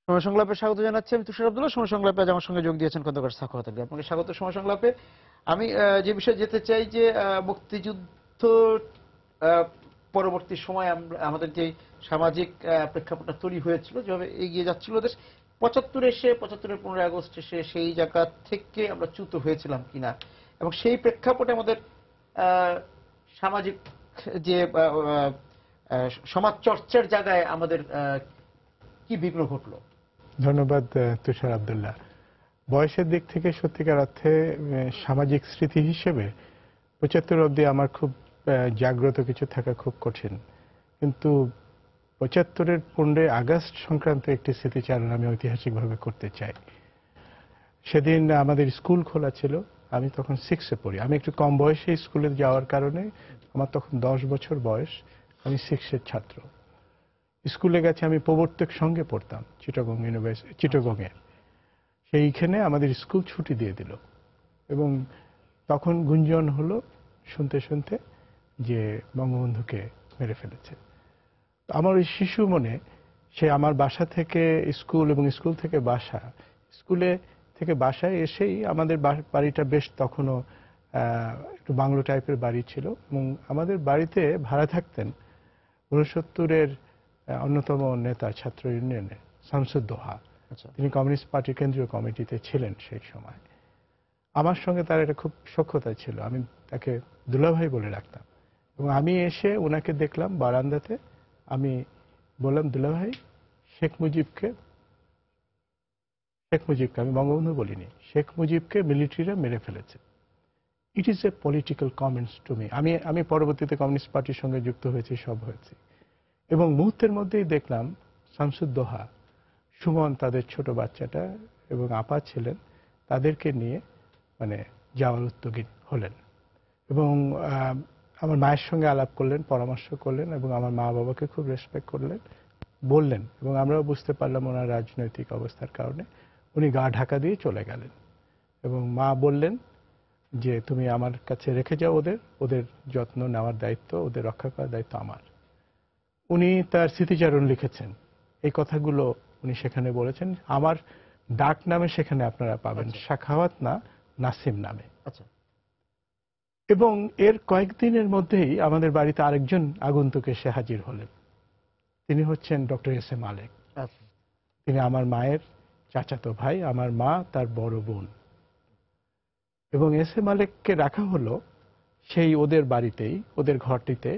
সময় সংলাপে স্বাগত জানাচ্ছি। আমি তুষার আব্দুল্লাহ। সময় সংলাপে আজ আমার সঙ্গে যোগ দিয়েছেন খন্দকার সাখাওয়াত আলী। আপনাকে স্বাগত সময় সংলাপে। আমি যে বিষয়ে যেতে চাই যে মুক্তিযুদ্ধ পরবর্তী সময় আমাদের যে সামাজিক প্রেক্ষাপটটা তৈরি হয়েছিল, যেভাবে এগিয়ে যাচ্ছিল দেশ, ৭৫ এসে ৭৫-এর 15ই আগস্ট এসে সেই জায়গা থেকে আমরা চ্যুত হয়েছিলাম কিনা, এবং সেই প্রেক্ষাপটে আমাদের সামাজিক যে সমাজ চর্চার জায়গায় আমাদের কি বিঘ্ন ঘটলো। ধন্যবাদ তুষার আব্দুল্লাহ। বয়সের দিক থেকে সত্যিকার অর্থে সামাজিক স্মৃতি হিসেবে ৭৫ অবধি আমার খুব জাগ্রত কিছু থাকা খুব কঠিন, কিন্তু ৭৫-এর 15ই আগস্ট সংক্রান্ত একটি স্মৃতিচারণ আমি ঐতিহাসিকভাবে করতে চাই। সেদিন আমাদের স্কুল খোলা ছিল। আমি তখন 6-এ পড়ি। আমি একটু কম বয়সে স্কুলে যাওয়ার কারণে আমার তখন 10 বছর বয়স। আমি 6-এর ছাত্র। স্কুলে গেছে, আমি প্রবর্তক সঙ্গে পড়তাম চিটাগং ইউনিভার্সিটি, চিটাগংয়ে। সেইখানে আমাদের স্কুল ছুটি দিয়ে দিল এবং তখন গুঞ্জন হলো শুনতে শুনতে যে বঙ্গবন্ধুকে মেরে ফেলেছে। আমার ওই শিশু মনে, সে আমার বাসা থেকে স্কুল এবং স্কুল থেকে বাসা, স্কুলে থেকে বাসায় এসেই আমাদের বাড়িটা বেশ তখনও একটু বাংলো টাইপের বাড়ি ছিল, এবং আমাদের বাড়িতে ভাড়া থাকতেন ৬৯-এর অন্যতম নেতা ছাত্র ইউনিয়নের শামসুদ্দোহা। তিনি কমিউনিস্ট পার্টির কেন্দ্রীয় কমিটিতে ছিলেন সেই সময়। আমার সঙ্গে তার একটা খুব সখ্যতা ছিল, আমি তাকে দুলাভাই বলে রাখতাম। এবং আমি এসে ওনাকে দেখলাম বারান্দাতে। আমি বললাম, দুলাভাই, শেখ মুজিবকে, আমি বঙ্গবন্ধু বলিনি, শেখ মুজিবকে মিলিটারিরা মেরে ফেলেছে। It is a political comments to me. আমি পরবর্তীতে কমিউনিস্ট পার্টির সঙ্গে যুক্ত হয়েছি, সব হয়েছি, এবং মুহূর্তের মধ্যেই দেখলাম শামসুদ্দোহা, সুমন, তাদের ছোট বাচ্চাটা এবং আপা ছিলেন, তাদেরকে নিয়ে যাওয়ার উদ্যোগী হলেন। এবং আমার মায়ের সঙ্গে আলাপ করলেন, পরামর্শ করলেন, এবং আমার মা বাবাকে খুব রেসপেক্ট করলেন, বললেন, এবং আমরাও বুঝতে পারলাম ওনার রাজনৈতিক অবস্থার কারণে উনি গা ঢাকা দিয়ে চলে গেলেন। এবং মা বললেন যে তুমি আমার কাছে রেখে যাও, ওদের যত্ন নেওয়ার দায়িত্ব, ওদের রক্ষা করার দায়িত্ব আমার। উনি তার স্মৃতিচারণ লিখেছেন, এই কথাগুলো উনি সেখানে বলেছেন। আমার ডাক নামে সেখানে আপনারা পাবেন, সাখাওয়াত না, নাসিম নামে। এবং এর কয়েকদিনের মধ্যেই আমাদের বাড়িতে আরেকজন আগন্তুক এসে হাজির হলেন। তিনি হচ্ছেন ডক্টর এস এ মালেক। তিনি আমার মায়ের চাচাতো ভাই, আমার মা তার বড় বোন। এবং এস এ মালেককে রাখা হলো সেই ওদের বাড়িতেই, ওদের ঘরটিতে।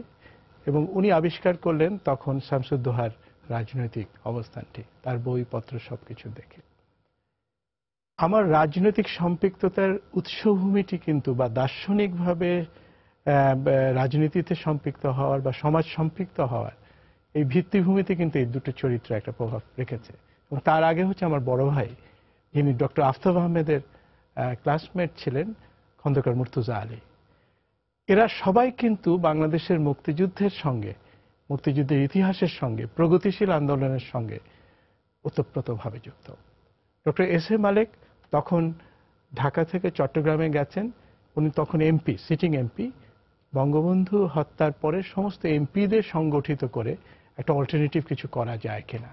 এবং উনি আবিষ্কার করলেন তখন শামসুদ্দোহার রাজনৈতিক অবস্থানটি, তার বইপত্র সবকিছু দেখে। আমার রাজনৈতিক সম্পৃক্ততার উৎসভূমিটি কিন্তু, বা দার্শনিকভাবে রাজনীতিতে সম্পৃক্ত হওয়ার বা সমাজ সম্পৃক্ত হওয়ার এই ভিত্তিভূমিতে কিন্তু এই দুটো চরিত্র একটা প্রভাব রেখেছে। এবং তার আগে হচ্ছে আমার বড় ভাই, যিনি ডক্টর আফতাব আহমেদের ক্লাসমেট ছিলেন, খন্দকার মুর্তজা আলী। এরা সবাই কিন্তু বাংলাদেশের মুক্তিযুদ্ধের সঙ্গে, মুক্তিযুদ্ধের ইতিহাসের সঙ্গে, প্রগতিশীল আন্দোলনের সঙ্গে ওতপ্রোতভাবে যুক্ত। ডক্টর এস এ মালেক তখন ঢাকা থেকে চট্টগ্রামে গেছেন। উনি তখন এমপি, সিটিং এমপি। বঙ্গবন্ধু হত্যার পরে সমস্ত এমপিদের সংগঠিত করে একটা অল্টারনেটিভ কিছু করা যায় কিনা,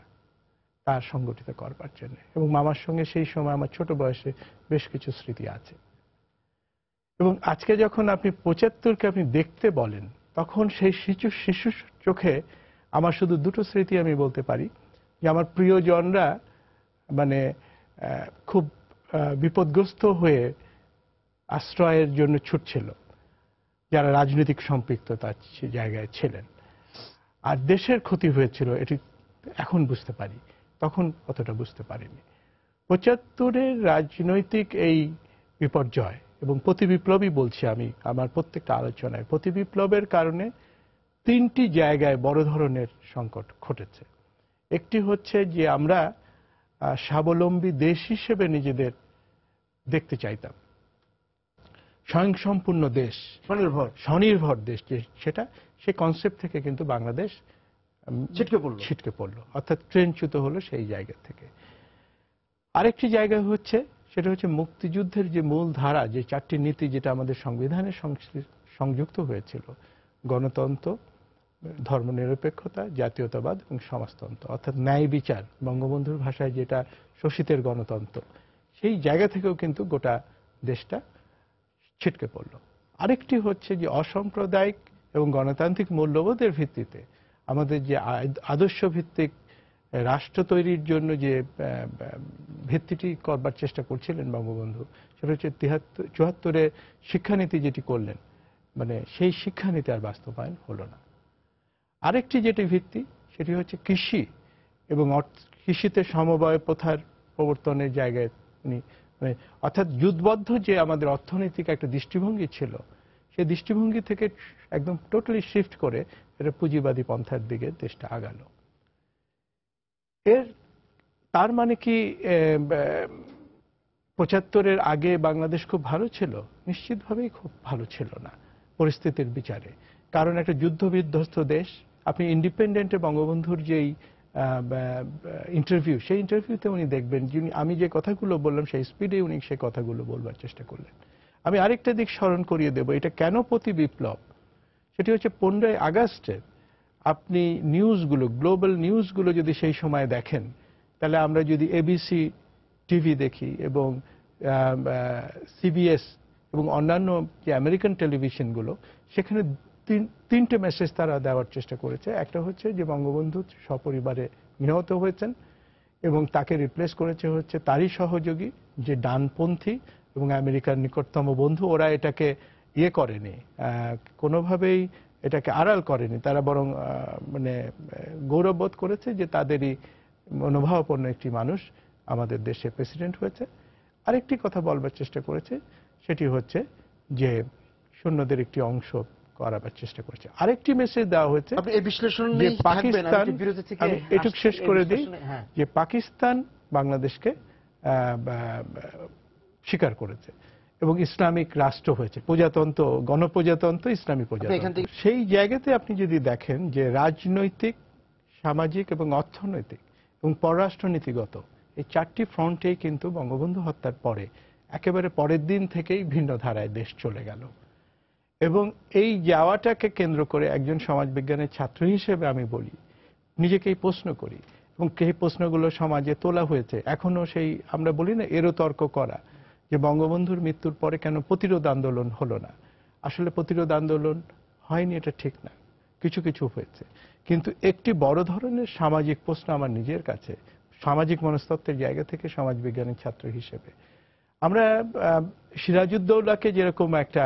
তার সংগঠিত করবার জন্য। এবং মামার সঙ্গে সেই সময় আমার ছোট বয়সে বেশ কিছু স্মৃতি আছে। এবং আজকে যখন আপনি ৭৫-কে আপনি দেখতে বলেন, তখন সেই শিশু চোখে আমার শুধু দুটো স্মৃতি আমি বলতে পারি, যে আমার প্রিয়জনরা খুব বিপদগ্রস্ত হয়ে আশ্রয়ের জন্য ছুটছিল, যারা রাজনৈতিক সম্পৃক্ততার জায়গায় ছিলেন। আর দেশের ক্ষতি হয়েছিল, এটি এখন বুঝতে পারি, তখন অতটা বুঝতে পারিনি। ৭৫-এর রাজনৈতিক এই বিপর্যয় এবং প্রতিবিপ্লবই বলছি আমি আমার প্রত্যেকটা আলোচনায়, প্রতিবিপ্লবের কারণে তিনটি জায়গায় বড় ধরনের সংকট ঘটেছে। একটি হচ্ছে যে আমরা স্বাবলম্বী দেশ হিসেবে নিজেদের দেখতে চাইতাম, স্বয়ংসম্পূর্ণ দেশ, স্বনির্ভর দেশ, সেটা সেই কনসেপ্ট থেকে কিন্তু বাংলাদেশ ছিটকে পড়লো, অর্থাৎ ট্রেনচ্যুত হলো সেই জায়গা থেকে। আরেকটি জায়গা হচ্ছে, সেটা হচ্ছে মুক্তিযুদ্ধের যে মূল ধারা, যে চারটি নীতি যেটা আমাদের সংবিধানে সংযুক্ত হয়েছিল, গণতন্ত্র, ধর্মনিরপেক্ষতা, জাতীয়তাবাদ এবং সমাজতন্ত্র, অর্থাৎ ন্যায় বিচার, বঙ্গবন্ধুর ভাষায় যেটা শোষিতের গণতন্ত্র, সেই জায়গা থেকেও কিন্তু গোটা দেশটা ছিটকে পড়ল। আরেকটি হচ্ছে যে অসাম্প্রদায়িক এবং গণতান্ত্রিক মূল্যবোধের ভিত্তিতে আমাদের যে আদর্শ ভিত্তিক রাষ্ট্র তৈরির জন্য যে ভিত্তিটি করবার চেষ্টা করছিলেন বঙ্গবন্ধু, সেটা হচ্ছে ৭৪-৭ শিক্ষানীতি যেটি করলেন, মানে সেই শিক্ষানীতি আর বাস্তবায়ন হলো না। আরেকটি যেটি ভিত্তি সেটি হচ্ছে কৃষি এবং কৃষিতে সমবায় প্রথার প্রবর্তনের জায়গায় উনি অর্থাৎ যুদ্ধবদ্ধ যে আমাদের অর্থনৈতিক একটা দৃষ্টিভঙ্গি ছিল, সেই দৃষ্টিভঙ্গি থেকে একদম টোটালি শিফট করে এটা পুঁজিবাদী পন্থার দিকে দেশটা আগালো। তার মানে কি ৭৫-এর আগে বাংলাদেশ খুব ভালো ছিল? নিশ্চিতভাবেই খুব ভালো ছিল না পরিস্থিতির বিচারে। কারণ একটা যুদ্ধ বিধ্বস্ত দেশ। আপনি ইন্ডিপেন্ডেন্টে বঙ্গবন্ধুর যেই ইন্টারভিউ, সেই ইন্টারভিউতে উনি দেখবেন আমি যে কথাগুলো বললাম সেই স্পিডে উনি সেই কথাগুলো বলবার চেষ্টা করলেন। আমি আরেকটা দিক স্মরণ করিয়ে দেব, এটা কেন প্রতি বিপ্লব, সেটি হচ্ছে 15ই আগস্টে আপনি নিউজগুলো, গ্লোবাল নিউজগুলো যদি সেই সময় দেখেন, তাহলে আমরা যদি এবিসি টিভি দেখি এবং সিবিএস এবং অন্যান্য যে আমেরিকান টেলিভিশনগুলো, সেখানে তিনটে মেসেজ তারা দেওয়ার চেষ্টা করেছে। একটা হচ্ছে যে বঙ্গবন্ধু সপরিবারে নিহত হয়েছেন এবং তাকে রিপ্লেস করেছে হচ্ছে তারই সহযোগী যে ডানপন্থী এবং আমেরিকার নিকটতম বন্ধু। ওরা এটাকে করেনি, কোনোভাবেই এটাকে আড়াল করেনি, তারা বরং মানে গৌরববোধ করেছে যে তাদেরই মনোভাবাপন্ন একটি মানুষ আমাদের দেশে প্রেসিডেন্ট হয়েছে। আরেকটি কথা বলবার চেষ্টা করেছে, সেটি হচ্ছে যে সৈন্যদের একটি অংশ করাবার চেষ্টা করেছে। আরেকটি মেসেজ দেওয়া হয়েছে যে পাকিস্তান, আমি এটুকু শেষ করে দিই, যে পাকিস্তান বাংলাদেশকে স্বীকার করেছে এবং ইসলামিক রাষ্ট্র হয়েছে, প্রজাতন্ত্র, গণপ্রজাতন্ত্র, ইসলামী প্রজাতন্ত্র। সেই জায়গাতে আপনি যদি দেখেন যে রাজনৈতিক, সামাজিক এবং অর্থনৈতিক এবং পররাষ্ট্রনীতিগত এই চারটি ফ্রন্টেই কিন্তু বঙ্গবন্ধু হত্যার পরে একেবারে পরের দিন থেকেই ভিন্ন ধারায় দেশ চলে গেল। এবং এই যাওয়াটাকে কেন্দ্র করে একজন সমাজবিজ্ঞানের ছাত্র হিসেবে আমি বলি, নিজেকেই প্রশ্ন করি এবং সেই প্রশ্নগুলো সমাজে তোলা হয়েছে। এখনো সেই আমরা বলি না এরও তর্ক করা, যে বঙ্গবন্ধুর মৃত্যুর পরে কেন প্রতিরোধ আন্দোলন হলো না। আসলে প্রতিরোধ আন্দোলন হয়নি, এটা ঠিক না, কিছু কিছু হয়েছে, কিন্তু একটি বড় ধরনের সামাজিক প্রশ্ন আমার নিজের কাছে, সামাজিক মনস্তত্ত্বের জায়গা থেকে সমাজবিজ্ঞানের ছাত্র হিসেবে, আমরা সিরাজউদ্দৌলাকে যেরকম একটা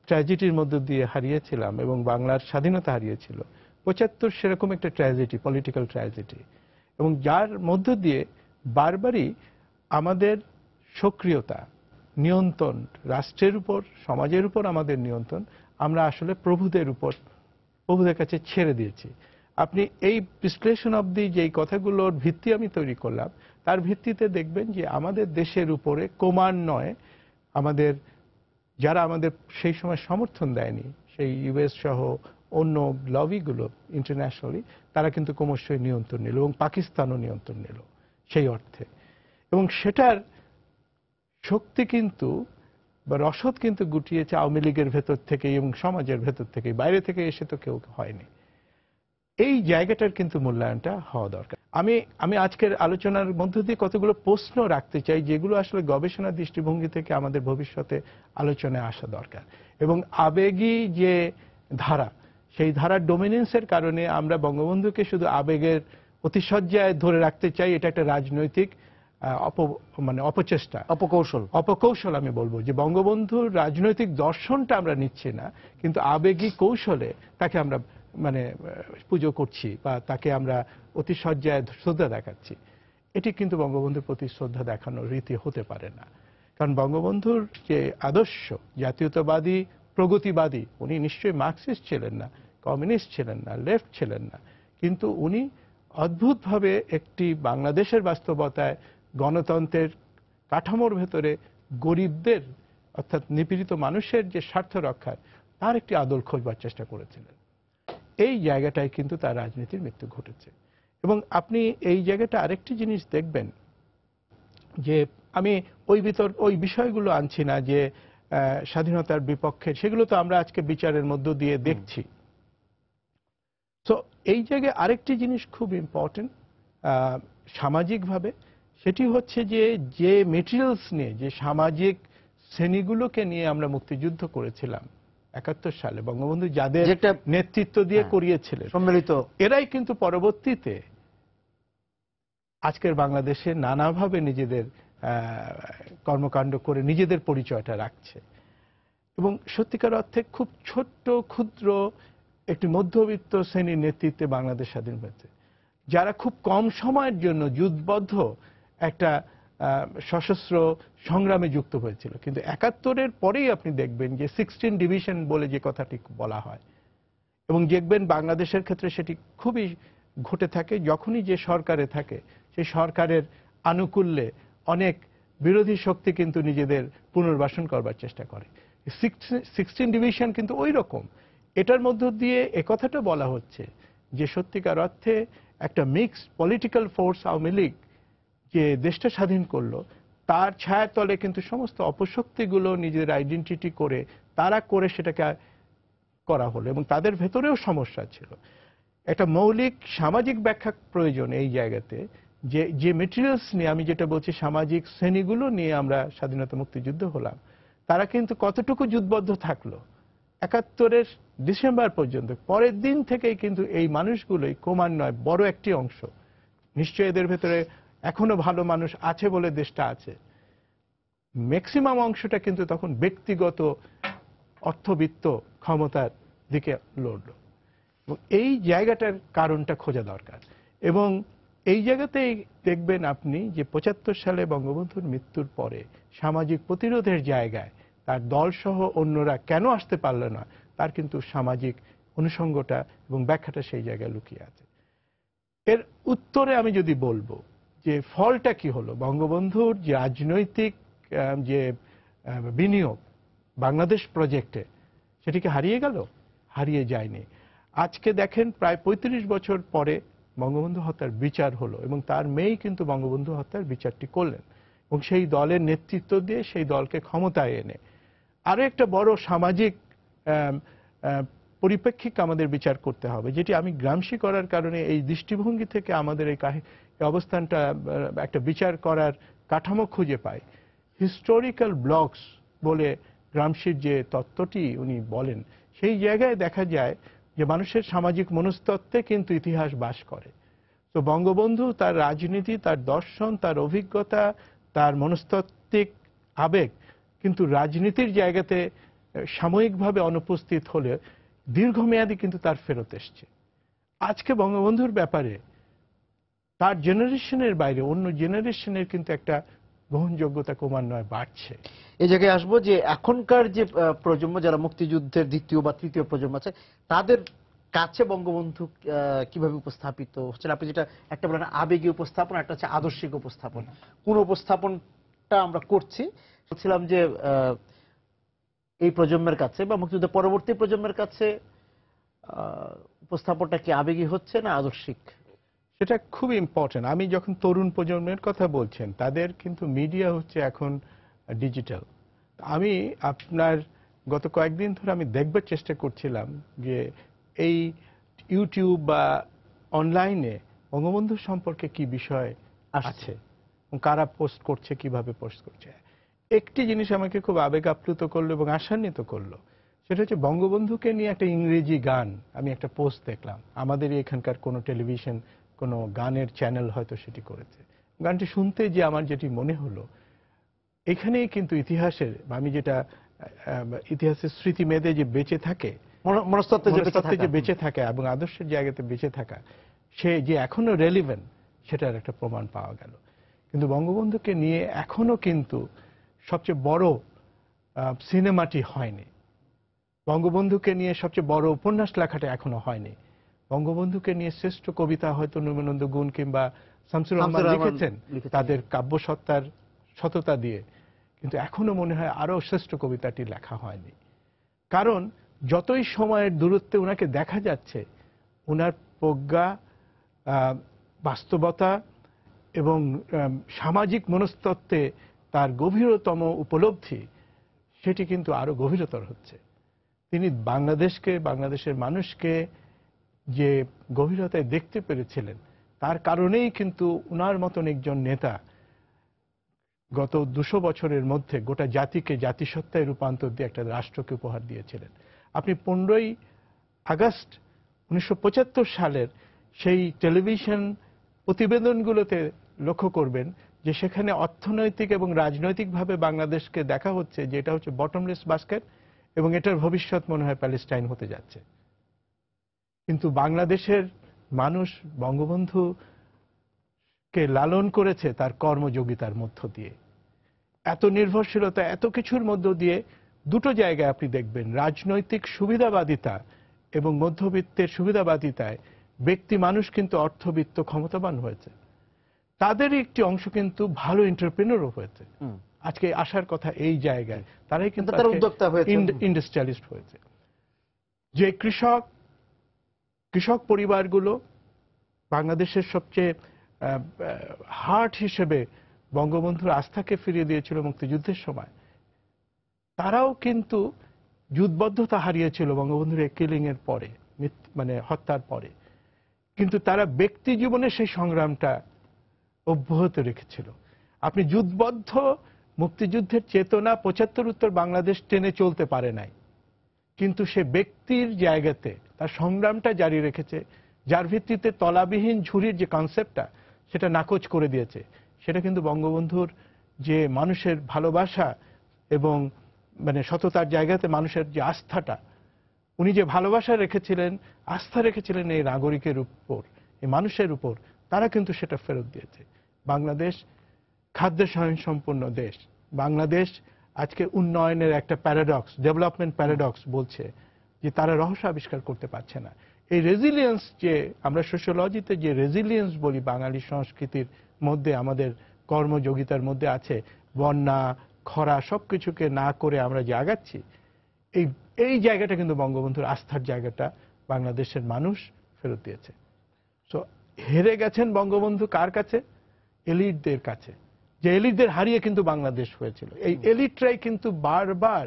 ট্র্যাজেডির মধ্য দিয়ে হারিয়েছিলাম এবং বাংলার স্বাধীনতা হারিয়েছিল, ৭৫ সেরকম একটা ট্র্যাজেডি, পলিটিক্যাল ট্র্যাজেডি, এবং যার মধ্য দিয়ে বারবারই আমাদের সক্রিয়তা, নিয়ন্ত্রণ, রাষ্ট্রের উপর, সমাজের উপর আমাদের নিয়ন্ত্রণ আমরা আসলে প্রভুদের কাছে ছেড়ে দিয়েছি। আপনি এই বিশ্লেষণ অবধি যেই কথাগুলোর ভিত্তি আমি তৈরি করলাম, তার ভিত্তিতে দেখবেন যে আমাদের দেশের উপরে ক্রমান্বয়ে আমাদের যারা আমাদের সেই সময় সমর্থন দেয়নি, সেই ইউএস সহ অন্য লবিগুলো ইন্টারন্যাশনালি, তারা কিন্তু ক্রমশই নিয়ন্ত্রণ নিল এবং পাকিস্তানও নিয়ন্ত্রণ নিল সেই অর্থে। এবং সেটার শক্তি কিন্তু বা রসদ কিন্তু গুটিয়েছে আওয়ামী লীগের ভেতর থেকে এবং সমাজের ভেতর থেকে, বাইরে থেকে এসে তো কেউ হয়নি। এই জায়গাটার কিন্তু মূল্যায়নটা হওয়া দরকার। আমি আজকের আলোচনার মধ্য দিয়ে কতগুলো প্রশ্ন রাখতে চাই, যেগুলো আসলে গবেষণা দৃষ্টিভঙ্গি থেকে আমাদের ভবিষ্যতে আলোচনায় আসা দরকার। এবং আবেগী যে ধারা, সেই ধারার ডোমিনেন্সের কারণে আমরা বঙ্গবন্ধুকে শুধু আবেগের অতিশয্যায় ধরে রাখতে চাই, এটা একটা রাজনৈতিক অপচেষ্টা, অপকৌশল আমি বলবো, যে বঙ্গবন্ধুর রাজনৈতিক দর্শনটা আমরা নিচ্ছি না, কিন্তু আবেগী কৌশলে তাকে আমরা পুজো করছি বা তাকে আমরা অতিশয্যায় শ্রদ্ধা দেখাচ্ছি। এটি কিন্তু বঙ্গবন্ধুর প্রতি শ্রদ্ধা দেখানোর রীতি হতে পারে না। কারণ বঙ্গবন্ধুর যে আদর্শ, জাতীয়তাবাদী, প্রগতিবাদী, উনি নিশ্চয়ই মার্কসিস্ট ছিলেন না, কমিউনিস্ট ছিলেন না, লেফট ছিলেন না, কিন্তু উনি অদ্ভুতভাবে একটি বাংলাদেশের বাস্তবতায় গণতন্ত্রের কাঠামোর ভেতরে গরিবদের, অর্থাৎ নিপীড়িত মানুষের যে স্বার্থ রক্ষার, তার একটি আদল খোঁজবার চেষ্টা করেছিলেন। এই জায়গাটায় কিন্তু তার রাজনীতির মৃত্যু ঘটেছে। এবং আপনি এই জায়গাটা আরেকটি জিনিস দেখবেন, যে আমি ওই বিষয়গুলো আনছি না যে স্বাধীনতার বিপক্ষে, সেগুলো তো আমরা আজকে বিচারের মধ্য দিয়ে দেখছি। তো এই জায়গায় আরেকটি জিনিস খুব ইম্পর্টেন্ট সামাজিকভাবে, সেটি হচ্ছে যে যে মেটেরিয়ালস নিয়ে, যে সামাজিক শ্রেণীগুলোকে নিয়ে আমরা মুক্তিযুদ্ধ করেছিলাম ৭১ সালে, বঙ্গবন্ধু যাদের নেতৃত্ব দিয়ে করিয়েছিলেন সম্মিলিত, এরাই কিন্তু পরবর্তীতে আজকের বাংলাদেশে নানাভাবে নিজেদের কর্মকাণ্ড করে নিজেদের পরিচয়টা রাখছে। এবং সত্যিকার অর্থে খুব ছোট্ট ক্ষুদ্র একটি মধ্যবিত্ত শ্রেণীর নেতৃত্বে বাংলাদেশ স্বাধীন হয়েছে, যারা খুব কম সময়ের জন্য যুদ্ধবদ্ধ একটা সশস্ত্র সংগ্রামে যুক্ত হয়েছিল। কিন্তু ৭১-এর পরেই আপনি দেখবেন যে 16 ডিভিশন বলে যে কথাটি বলা হয়, এবং দেখবেন বাংলাদেশের ক্ষেত্রে সেটি খুবই ঘটে থাকে যখনই যে সরকারে থাকে সেই সরকারের আনুকূল্যে অনেক বিরোধী শক্তি কিন্তু নিজেদের পুনর্বাসন করবার চেষ্টা করে। 16 ডিভিশন কিন্তু ওই রকম। এটার মধ্য দিয়ে একথাটা বলা হচ্ছে যে সত্যিকার অর্থে একটা mixed political force Awami League যে দেশটা স্বাধীন করলো, তার ছায়াতলে কিন্তু সমস্ত অপশক্তিগুলো নিজেদের আইডেন্টিটি করে তারা করে সেটাকে করা হলো, এবং তাদের ভেতরেও সমস্যা ছিল। একটা মৌলিক সামাজিক ব্যাখ্যা প্রয়োজন এই জায়গাতে, যে যে মেটেরিয়ালস নিয়ে আমি যেটা বলছি সামাজিক শ্রেণীগুলো নিয়ে আমরা স্বাধীনতা মুক্তিযুদ্ধ হলাম, তারা কিন্তু কতটুকু যুদ্ধবদ্ধ থাকলো ৭১-এর ডিসেম্বর পর্যন্ত। পরের দিন থেকেই কিন্তু এই মানুষগুলোই ক্রমান্বয়ে বড় একটি অংশ, নিশ্চয়ই এদের ভেতরে এখনো ভালো মানুষ আছে বলে দেশটা আছে, ম্যাক্সিমাম অংশটা কিন্তু তখন ব্যক্তিগত অর্থবিত্ত ক্ষমতার দিকে লড়ল। এই জায়গাটার কারণটা খোঁজা দরকার। এবং এই জায়গাতেই দেখবেন আপনি যে ৭৫ সালে বঙ্গবন্ধুর মৃত্যুর পরে সামাজিক প্রতিরোধের জায়গায় তার দলসহ অন্যরা কেন আসতে পারল না, তার কিন্তু সামাজিক অনুষঙ্গটা এবং ব্যাখ্যাটা সেই জায়গায় লুকিয়ে আছে। এর উত্তরে আমি যদি বলবো যে ফলটা কি হলো, বঙ্গবন্ধুর যে রাজনৈতিক যে বিনিয়োগ বাংলাদেশ প্রজেক্টে, সেটিকে হারিয়ে গেল? হারিয়ে যায়নি। আজকে দেখেন প্রায় ৩৫ বছর পরে বঙ্গবন্ধু হত্যার বিচার হলো, এবং তার মেয়েই কিন্তু বঙ্গবন্ধু হত্যার বিচারটি করলেন, এবং সেই দলের নেতৃত্ব দিয়ে সেই দলকে ক্ষমতায় এনে আরো একটা বড় সামাজিক পরিপ্রেক্ষিক আমাদের বিচার করতে হবে, যেটি আমি গ্রামসি করার কারণে এই দৃষ্টিভঙ্গি থেকে আমাদের এই অবস্থানটা একটা বিচার করার কাঠামো খুঁজে পাই। হিস্টোরিক্যাল ব্লকস বলে গ্রামসির যে তত্ত্বটি উনি বলেন, সেই জায়গায় দেখা যায় যে মানুষের সামাজিক মনস্তত্ত্বে কিন্তু ইতিহাস বাস করে। তো বঙ্গবন্ধু তার রাজনীতি, তার দর্শন, তার অভিজ্ঞতা, তার মনস্তাত্ত্বিক আবেগ কিন্তু রাজনীতির জায়গাতে সাময়িকভাবে অনুপস্থিত হলে দীর্ঘমেয়াদী কিন্তু তার ফেরত এসছে। আজকে বঙ্গবন্ধুর ব্যাপারে তার জেনারেশনের বাইরে অন্য জেনারেশনের কিন্তু একটা গ্রহণযোগ্যতা ক্রমান্বয়ে বাড়ছে। এই জায়গায় আসবো যে এখনকার যে প্রজন্ম, যারা মুক্তিযুদ্ধের দ্বিতীয় বা তৃতীয় প্রজন্ম আছে, তাদের কাছে বঙ্গবন্ধু কিভাবে উপস্থাপিত হচ্ছেন? আপনি যেটা একটা বলেন আবেগী উপস্থাপন, একটা হচ্ছে আদর্শিক উপস্থাপন, কোন উপস্থাপনটা আমরা করছি? বলছিলাম যে এই প্রজন্মের কাছে বা মুক্তিযুদ্ধ পরবর্তী প্রজন্মের কাছে উপস্থাপনটা কি আবেগী হচ্ছে না আদর্শিক? সেটা খুব ইম্পর্টেন্ট। আমি যখন তরুণ প্রজন্মের কথা বলছেন, তাদের কিন্তু মিডিয়া হচ্ছে এখন ডিজিটাল। আমি আপনার গত কয়েকদিন ধরে আমি দেখবার চেষ্টা করছিলাম যে এই ইউটিউব বা অনলাইনে বঙ্গবন্ধু সম্পর্কে কি বিষয় আছে, কারা পোস্ট করছে, কিভাবে পোস্ট করছে। একটি জিনিস আমাকে খুব আবেগ আপ্লুত করলো এবং আশান্বিত করলো, সেটা হচ্ছে বঙ্গবন্ধুকে নিয়ে একটা ইংরেজি গান আমি একটা পোস্ট দেখলাম। আমাদের এখানকার কোনো টেলিভিশন, কোনো গানের চ্যানেল হয়তো সেটি করেছে। গানটি শুনতে যে আমার যেটি মনে হলো, এখানেই কিন্তু ইতিহাসের, আমি যেটা ইতিহাসের স্মৃতি মেধে যে বেঁচে থাকে, মনস্তত্ত্বে যে বেঁচে থাকে এবং আদর্শের জায়গাতে বেঁচে থাকা, সে যে এখনো রেলিভেন্ট সেটার একটা প্রমাণ পাওয়া গেল। কিন্তু বঙ্গবন্ধুকে নিয়ে এখনো কিন্তু সবচেয়ে বড় সিনেমাটি হয়নি, বঙ্গবন্ধুকে নিয়ে সবচেয়ে বড় উপন্যাস লেখাটা এখনো হয়নি। বঙ্গবন্ধুকে নিয়ে শ্রেষ্ঠ কবিতা হয়তো নবীনন্দ গুণ কিংবা শামসুর রহমান লিখেছেন তাদের কাব্যসত্তার সততা দিয়ে, কিন্তু এখনো মনে হয় আরো শ্রেষ্ঠ কবিতাটি লেখা হয়নি। কারণ যতই সময়ের দূরত্বে ওনাকে দেখা যাচ্ছে, ওনার প্রজ্ঞা, বাস্তবতা এবং সামাজিক মনস্তত্ত্বে তার গভীরতম উপলব্ধি, সেটি কিন্তু আরো গভীরতর হচ্ছে। তিনি বাংলাদেশকে, বাংলাদেশের মানুষকে যে গভীরতায় দেখতে পেরেছিলেন, তার কারণেই কিন্তু উনার মতন একজন নেতা গত 200 বছরের মধ্যে গোটা জাতিকে জাতিসত্তায় রূপান্তর দিয়ে একটা রাষ্ট্রকে উপহার দিয়েছিলেন। আপনি 15ই আগস্ট 1975 সালের সেই টেলিভিশন প্রতিবেদনগুলোতে লক্ষ্য করবেন যে সেখানে অর্থনৈতিক এবং রাজনৈতিকভাবে বাংলাদেশকে দেখা হচ্ছে যে এটা হচ্ছে বটমলেস বাস্কেট এবং এটার ভবিষ্যৎ মনে হয় প্যালেস্টাইন হতে যাচ্ছে। কিন্তু বাংলাদেশের মানুষ বঙ্গবন্ধুকে লালন করেছে তার কর্মযোগিতার মধ্য দিয়ে, এত নির্ভরশীলতা, এত কিছুর মধ্য দিয়ে। দুটো জায়গায় আপনি দেখবেন রাজনৈতিক সুবিধাবাদিতা এবং মধ্যবিত্তের সুবিধাবাদিতায় ব্যক্তি মানুষ কিন্তু অর্থবিত্ত ক্ষমতাবান হয়েছে, তাদেরই একটি অংশ কিন্তু ভালো এন্টারপ্রেনারও হয়েছে। আজকে আসার কথা এই জায়গায়, তারাই কিন্তু উদ্যোক্তা হয়েছে, ইন্ডাস্ট্রিয়ালিস্ট হয়েছে। যে কৃষক পরিবারগুলো বাংলাদেশের সবচেয়ে হার্ট হিসেবে বঙ্গবন্ধুর আস্থাকে ফিরিয়ে দিয়েছিল মুক্তিযুদ্ধের সময়, তারাও কিন্তু যুদ্ধবদ্ধতা হারিয়েছিল বঙ্গবন্ধুর কিলিং এর পরে, মানে হত্যার পরে। কিন্তু তারা ব্যক্তি জীবনে সেই সংগ্রামটা অব্যাহত রেখেছিল। আপনি যুদ্ধবদ্ধ মুক্তিযুদ্ধের চেতনা 75 উত্তর বাংলাদেশ টেনে চলতে পারে নাই, কিন্তু সে ব্যক্তির জায়গাতে তার সংগ্রামটা জারি রেখেছে, যার ভিত্তিতে তলাবিহীন ঝুড়ির যে কনসেপ্টটা সেটা নাকচ করে দিয়েছে। সেটা কিন্তু বঙ্গবন্ধুর যে মানুষের ভালোবাসা এবং মানে সততার জায়গাতে মানুষের যে আস্থাটা, উনি যে ভালোবাসা রেখেছিলেন, আস্থা রেখেছিলেন এই নাগরিকের উপর, এই মানুষের উপর, তারা কিন্তু সেটা ফেরত দিয়েছে। বাংলাদেশ খাদ্য স্বয়ংসম্পূর্ণ দেশ। বাংলাদেশ আজকে উন্নয়নের একটা প্যারাডক্স, ডেভেলপমেন্ট প্যারাডক্স বলছে যে তারা রহস্য আবিষ্কার করতে পারছে না। এই রেজিলিয়েন্স, যে আমরা সোশ্যোলজিতে যে রেজিলিয়েন্স বলি বাঙালি সংস্কৃতির মধ্যে, আমাদের কর্মযোগিতার মধ্যে আছে, বন্যা খরা সবকিছুকে না করে আমরা যে আগাচ্ছি, এই জায়গাটা কিন্তু বঙ্গবন্ধুর আস্থার জায়গাটা বাংলাদেশের মানুষ ফেরত দিয়েছে। সো হেরে গেছেন বঙ্গবন্ধু কার কাছে? এলিটদের কাছে, যে এলিটদের হারিয়ে কিন্তু বাংলাদেশ হয়েছিল। এই এলিটরাই কিন্তু বারবার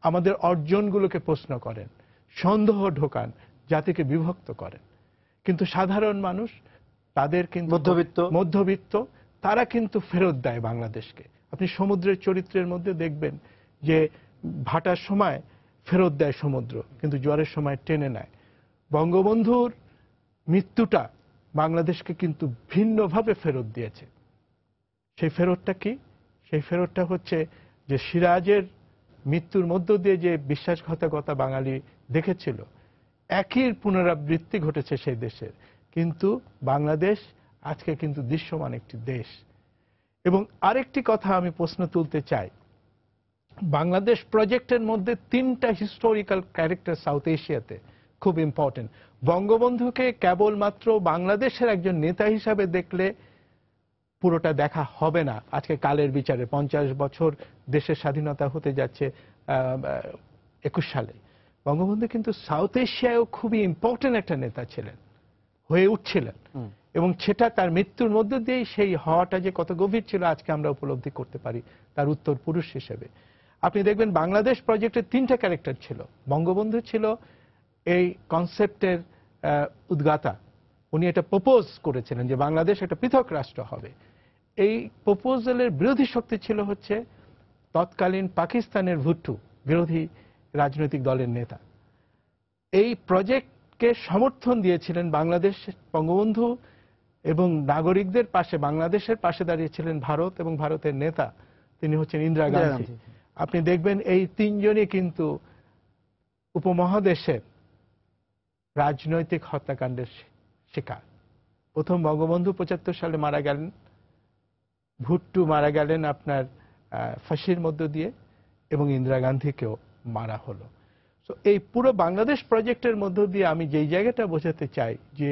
আমাদের অর্জনগুলোকে প্রশ্ন করেন, সন্দেহ ঢোকান, জাতিকে বিভক্ত করেন। কিন্তু সাধারণ মানুষ, তাদের কিন্তু মধ্যবিত্ত, তারা কিন্তু ফেরত দেয় বাংলাদেশকে। আপনি সমুদ্রের চরিত্রের মধ্যে দেখবেন যে ভাটার সময় ফেরত দেয় সমুদ্র, কিন্তু জোয়ারের সময় টেনে নেয়। বঙ্গবন্ধুর মৃত্যুটা বাংলাদেশকে কিন্তু ভিন্নভাবে ফেরত দিয়েছে। সেই ফেরতটা কি? সেই ফেরতটা হচ্ছে যে সিরাজের মৃত্যুর মধ্য দিয়ে যে বিশ্বাসঘাতকতা বাঙালি দেখেছিল, একই পুনরাবৃত্তি ঘটেছে সেই দেশের। কিন্তু বাংলাদেশ আজকে কিন্তু দৃশ্যমান একটি দেশ। এবং আরেকটি কথা আমি প্রশ্ন তুলতে চাই, বাংলাদেশ প্রজেক্টের মধ্যে 3টা হিস্টোরিক্যাল ক্যারেক্টার সাউথ এশিয়াতে খুব ইম্পর্টেন্ট। বঙ্গবন্ধুকে কেবলমাত্র বাংলাদেশের একজন নেতা হিসাবে দেখলে পুরোটা দেখা হবে না। আজকে কালের বিচারে 50 বছর দেশের স্বাধীনতা হতে যাচ্ছে 21 সালে। বঙ্গবন্ধু কিন্তু সাউথ এশিয়ায়ও খুবই ইম্পর্টেন্ট একটা নেতা ছিলেন, হয়ে উঠছিলেন, এবং সেটা তার মৃত্যুর মধ্য দিয়েই সেই হওয়াটা যে কত গভীর ছিল আজকে আমরা উপলব্ধি করতে পারি তার উত্তর পুরুষ হিসেবে। আপনি দেখবেন বাংলাদেশ প্রজেক্টের 3টা ক্যারেক্টার ছিল। বঙ্গবন্ধু ছিল এই কনসেপ্টের উদ্গাতা, উনি এটা প্রপোজ করেছিলেন যে বাংলাদেশ একটা পৃথক রাষ্ট্র হবে। এই প্রপোজালের বিরোধী শক্তি ছিল হচ্ছে তৎকালীন পাকিস্তানের ভুট্টো, বিরোধী রাজনৈতিক দলের নেতা। এই প্রজেক্টকে সমর্থন দিয়েছিলেন বাংলাদেশ, বঙ্গবন্ধু এবং নাগরিকদের পাশে, বাংলাদেশের পাশে দাঁড়িয়েছিলেন ভারত এবং ভারতের নেতা, তিনি হচ্ছেন ইন্দিরা গান্ধী। আপনি দেখবেন এই 3জনই কিন্তু উপমহাদেশের রাজনৈতিক হত্যাকাণ্ডের শিকার। প্রথম বঙ্গবন্ধু 75 সালে মারা গেলেন, ভুট্টো মারা গেলেন আপনার ফাঁসির মধ্য দিয়ে, এবং ইন্দিরা গান্ধীকেও মারা হলো। তো এই পুরো বাংলাদেশ প্রজেক্টের মধ্য দিয়ে আমি যেই জায়গাটা বোঝাতে চাই যে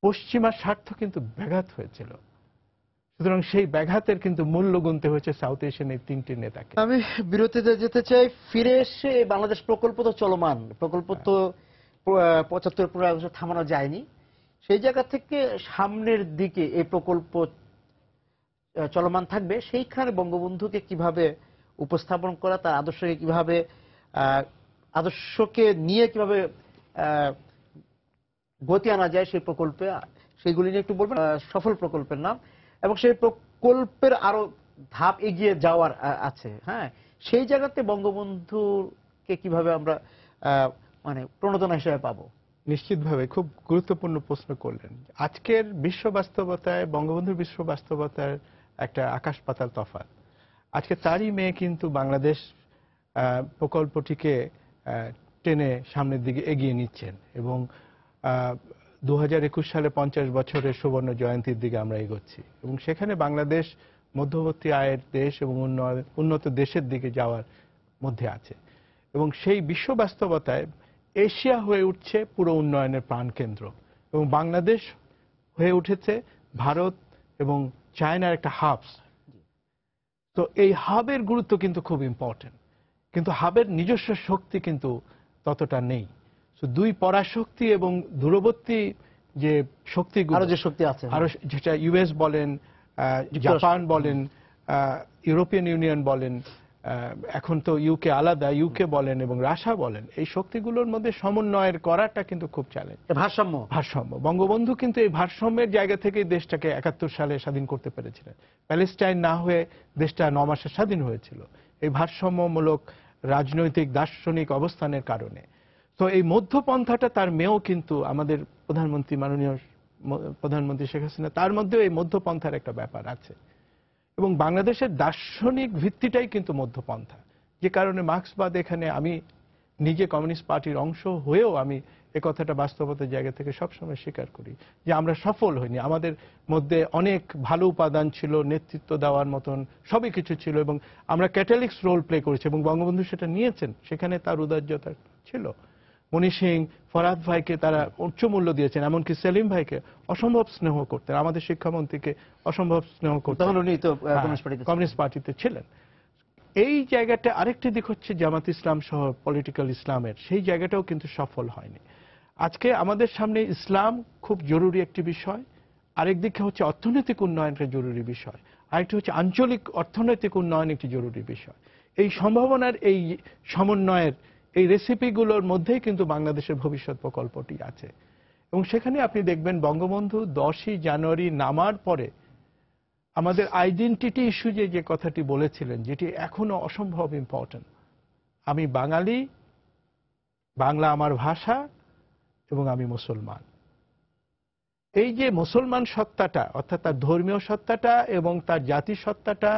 পশ্চিমা স্বার্থ কিন্তু ব্যাঘাত হয়েছিল, সুতরাং সেই ব্যাঘাতের কিন্তু মূল্য গুনতে হয়েছে সাউথ এশিয়ান এই 3টি নেতাকে। আমি বিরতিতে যেতে চাই। ফিরে এসে বাংলাদেশ প্রকল্প তো চলমান, প্রকল্প তো 75 আগস্ট থামানো যায়নি। সেই জায়গা থেকে সামনের দিকে এই প্রকল্প চলমান থাকবে, সেইখানে বঙ্গবন্ধুকে কিভাবে উপস্থাপন করা, তার আদর্শকে কিভাবে, আদর্শকে নিয়ে কিভাবে গতি আনা যায় সেই প্রকল্পে, সেইগুলি নিয়ে একটু বলবেন। সফল প্রকল্পের নাম, এবং সেই প্রকল্পের আরো ধাপ এগিয়ে যাওয়ার আছে। হ্যাঁ, সেই জায়গাতে বঙ্গবন্ধুকে কিভাবে আমরা মানে প্রণোদনা হিসেবে পাবো? নিশ্চিতভাবে খুব গুরুত্বপূর্ণ প্রশ্ন করলেন। আজকের বিশ্ব বাস্তবতায় বঙ্গবন্ধুর বিশ্ব বাস্তবতার একটা আকাশ পাতাল তফাৎ। আজকে তারই মেয়ে কিন্তু বাংলাদেশ প্রকল্পটিকে টেনে সামনের দিকে এগিয়ে নিচ্ছেন, এবং 2021 সালে 50 বছরের সুবর্ণ জয়ন্তীর দিকে আমরা এগোচ্ছি, এবং সেখানে বাংলাদেশ মধ্যবর্তী আয়ের দেশ এবং উন্নত দেশের দিকে যাওয়ার মধ্যে আছে। এবং সেই বিশ্ব বাস্তবতায় এশিয়া হয়ে উঠছে পুরো উন্নয়নের প্রাণকেন্দ্র, এবং বাংলাদেশ হয়ে উঠেছে ভারত এবং চায়নার একটা হাবস। তো এই হাবের গুরুত্ব কিন্তু খুব ইম্পর্টেন্ট, কিন্তু হাবের নিজস্ব শক্তি কিন্তু ততটা নেই। দুই পরাশক্তি এবং দূরবর্তী যে শক্তি, আরো যে শক্তি আছে, আরো যেটা ইউএস বলেন, জাপান বলেন, ইউরোপিয়ান ইউনিয়ন বলেন, এখন তো ইউকে আলাদা, ইউকে বলেন এবং রাশিয়া বলেন, এই শক্তিগুলোর মধ্যে সমন্বয়ের করাটা কিন্তু খুব চ্যালেঞ্জ। ভারসাম্য বঙ্গবন্ধু কিন্তু এই ভারসাম্যের জায়গা থেকে দেশটাকে 71 সালে স্বাধীন করতে পেরেছিলেন। প্যালেস্টাইন না হয়ে দেশটা 9 মাসে স্বাধীন হয়েছিল এই ভারসাম্যমূলক রাজনৈতিক দার্শনিক অবস্থানের কারণে। তো এই মধ্যপন্থাটা তার মেয়েও কিন্তু আমাদের প্রধানমন্ত্রী, মাননীয় প্রধানমন্ত্রী শেখ হাসিনা, তার মধ্যেও এই মধ্যপন্থার একটা ব্যাপার আছে। এবং বাংলাদেশের দার্শনিক ভিত্তিটাই কিন্তু মধ্যপন্থা, যে কারণে মার্ক্সবাদ, এখানে আমি নিজে কমিউনিস্ট পার্টির অংশ হয়েও আমি এ কথাটা বাস্তবতার জায়গা থেকে সবসময় স্বীকার করি যে আমরা সফল হইনি। আমাদের মধ্যে অনেক ভালো উপাদান ছিল, নেতৃত্ব দেওয়ার মতন সবই কিছু ছিল, এবং আমরা ক্যাটালিক্স রোল প্লে করেছি, এবং বঙ্গবন্ধু সেটা নিয়েছেন, সেখানে তার উদার্যতা ছিল। মনি সিং, ফরহাদ ভাইকে তারা উচ্চ মূল্য দিয়েছেন, এমনকি সেলিম ভাইকে অসম্ভব স্নেহ করতেন, আমাদের শিক্ষামন্ত্রীকে অসম্ভব স্নেহ করতেন, কমিউনিস্ট পার্টিতে ছিলেন। এই জায়গাটা আরেকটি দিক হচ্ছে জামাত ইসলাম সহ পলিটিক্যাল ইসলামের, সেই জায়গাটাও কিন্তু সফল হয়নি। আজকে আমাদের সামনে ইসলাম খুব জরুরি একটি বিষয়, আরেক দিকে হচ্ছে অর্থনৈতিক উন্নয়ন একটা জরুরি বিষয়, আরেকটি হচ্ছে আঞ্চলিক অর্থনৈতিক উন্নয়ন একটি জরুরি বিষয়। এই সম্ভাবনার এই সমন্বয়ের এই রেসিপিগুলোর মধ্যেই কিন্তু বাংলাদেশের ভবিষ্যৎ প্রকল্পটি আছে। এবং সেখানে আপনি দেখবেন বঙ্গবন্ধু 10ই জানুয়ারি নামার পরে আমাদের আইডেন্টিটি ইস্যু যে কথাটি বলেছিলেন, যেটি এখনো অসম্ভব ইম্পর্টেন্ট, আমি বাঙালি, বাংলা আমার ভাষা, এবং আমি মুসলমান। এই যে মুসলমান সত্তাটা, অর্থাৎ তার ধর্মীয় সত্তাটা এবং তার জাতিসত্তাটা,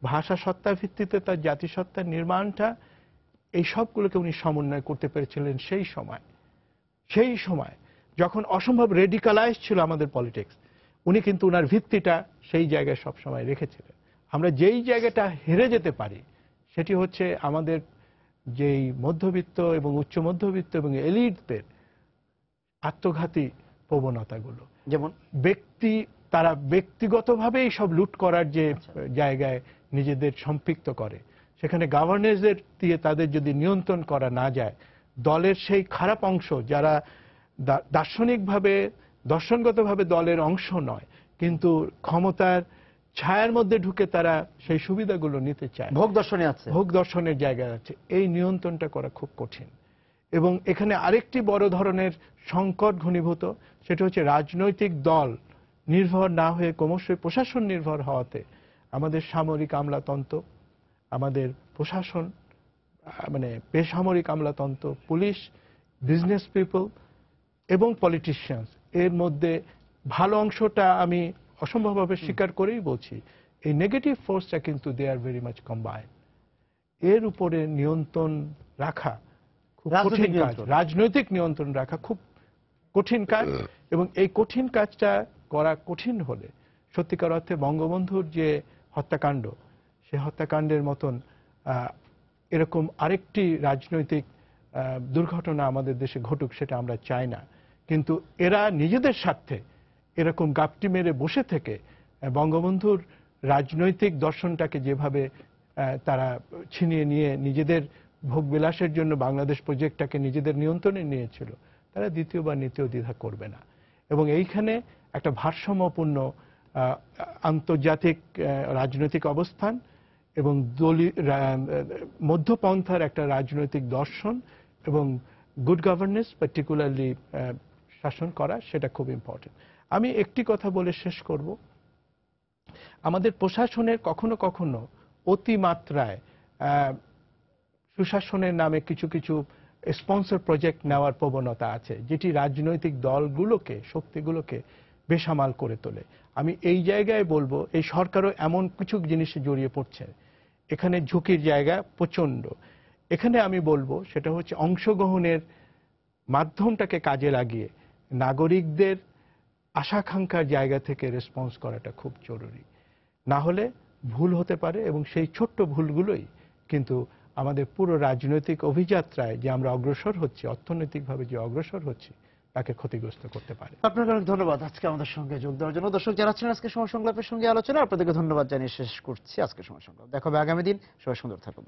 ভাষা সত্তা ভিত্তিতে তার জাতিসত্তার নির্মাণটা, এই সবগুলোকে উনি সমন্বয় করতে পেরেছিলেন সেই সময় যখন অসম্ভব রেডিকালাইজ ছিল আমাদের পলিটিক্স। উনি কিন্তু ওনার ভিত্তিটা সেই জায়গায় সবসময় রেখেছিলেন। আমরা যেই জায়গাটা হেরে যেতে পারি সেটি হচ্ছে আমাদের যেই মধ্যবিত্ত এবং উচ্চ মধ্যবিত্ত এবং এলিটদের আত্মঘাতী প্রবণতাগুলো, যেমন তারা ব্যক্তিগতভাবেই সব লুট করার যে জায়গায় নিজেদের সম্পৃক্ত করে, সেখানে গভর্নেন্সের দিয়ে তাদের যদি নিয়ন্ত্রণ করা না যায়, দলের সেই খারাপ অংশ যারা দার্শনিকভাবে দর্শনগতভাবে দলের অংশ নয়, কিন্তু ক্ষমতার ছায়ার মধ্যে ঢুকে তারা সেই সুবিধাগুলো নিতে চায়, ভোগ দর্শনের জায়গায় আছে, এই নিয়ন্ত্রণটা করা খুব কঠিন। এবং এখানে আরেকটি বড় ধরনের সংকট ঘনীভূত, সেটা হচ্ছে রাজনৈতিক দল নির্ভর না হয়ে ক্রমশই প্রশাসন নির্ভর হওয়াতে আমাদের সামরিক আমলাতন্ত্র, আমাদের প্রশাসন, মানে বেসামরিক আমলাতন্ত্র, পুলিশ, বিজনেস পিপল এবং পলিটিশিয়ানস, এর মধ্যে ভালো অংশটা আমি অসম্ভবভাবে স্বীকার করেই বলছি, এই নেগেটিভ ফোর্সটা কিন্তু দে আর ভেরি মাচ কম্বাইন্ড। এর উপরে নিয়ন্ত্রণ রাখা খুব কঠিন কাজ, রাজনৈতিক নিয়ন্ত্রণ রাখা খুব কঠিন কাজ। এবং এই কঠিন কাজটা করা কঠিন হলে সত্যিকার অর্থে বঙ্গবন্ধুর যে হত্যাকাণ্ড, সে হত্যাকাণ্ডের মতন এরকম আরেকটি রাজনৈতিক দুর্ঘটনা আমাদের দেশে ঘটুক, সেটা আমরা চাই না। কিন্তু এরা নিজেদের স্বার্থে এরকম গাপটি মেরে বসে থেকে বঙ্গবন্ধুর রাজনৈতিক দর্শনটাকে যেভাবে তারা ছিনিয়ে নিয়ে নিজেদের ভোগবিলাসের জন্য বাংলাদেশ প্রজেক্টটাকে নিজেদের নিয়ন্ত্রণে নিয়েছিল, তারা দ্বিতীয় বা নিতীয় দ্বিধা করবে না। এবং এইখানে একটা ভারসাম্যপূর্ণ আন্তর্জাতিক রাজনৈতিক অবস্থান এবং মধ্যপন্থার একটা রাজনৈতিক দর্শন এবং গুড গভর্নেন্স পার্টিকুলারলি শাসন করা, সেটা খুব ইম্পর্টেন্ট। আমি একটি কথা বলে শেষ করব, আমাদের প্রশাসনের কখনো কখনো অতিমাত্রায় সুশাসনের নামে কিছু কিছু স্পন্সর প্রজেক্ট নেওয়ার প্রবণতা আছে, যেটি রাজনৈতিক দলগুলোকে, শক্তিগুলোকে বেসামাল করে তোলে। আমি এই জায়গায় বলবো, এই সরকারও এমন কিছু জিনিসে জড়িয়ে পড়ছে, এখানে ঝুঁকির জায়গা প্রচন্ড। এখানে আমি বলবো সেটা হচ্ছে অংশগ্রহণের মাধ্যমটাকে কাজে লাগিয়ে নাগরিকদের আশাকাঙ্ক্ষার জায়গা থেকে রেসপন্স করাটা খুব জরুরি। না হলে ভুল হতে পারে, এবং সেই ছোট্ট ভুলগুলোই কিন্তু আমাদের পুরো রাজনৈতিক অভিযাত্রায় যে আমরা অগ্রসর হচ্ছি, অর্থনৈতিকভাবে যে অগ্রসর হচ্ছি, তাকে ক্ষতিগ্রস্ত করতে পারে। আপনাকে অনেক ধন্যবাদ আজকে আমাদের সঙ্গে যোগ দেওয়ার জন্য। দর্শক যারা ছিলেন আজকে সময় সংলাপের সঙ্গে আলোচনা, আপনাদেরকে ধন্যবাদ জানিয়ে শেষ করছি আজকে সময় সংলাপ। দেখা হবে আগামী দিন। সবাই সুন্দর থাকুন।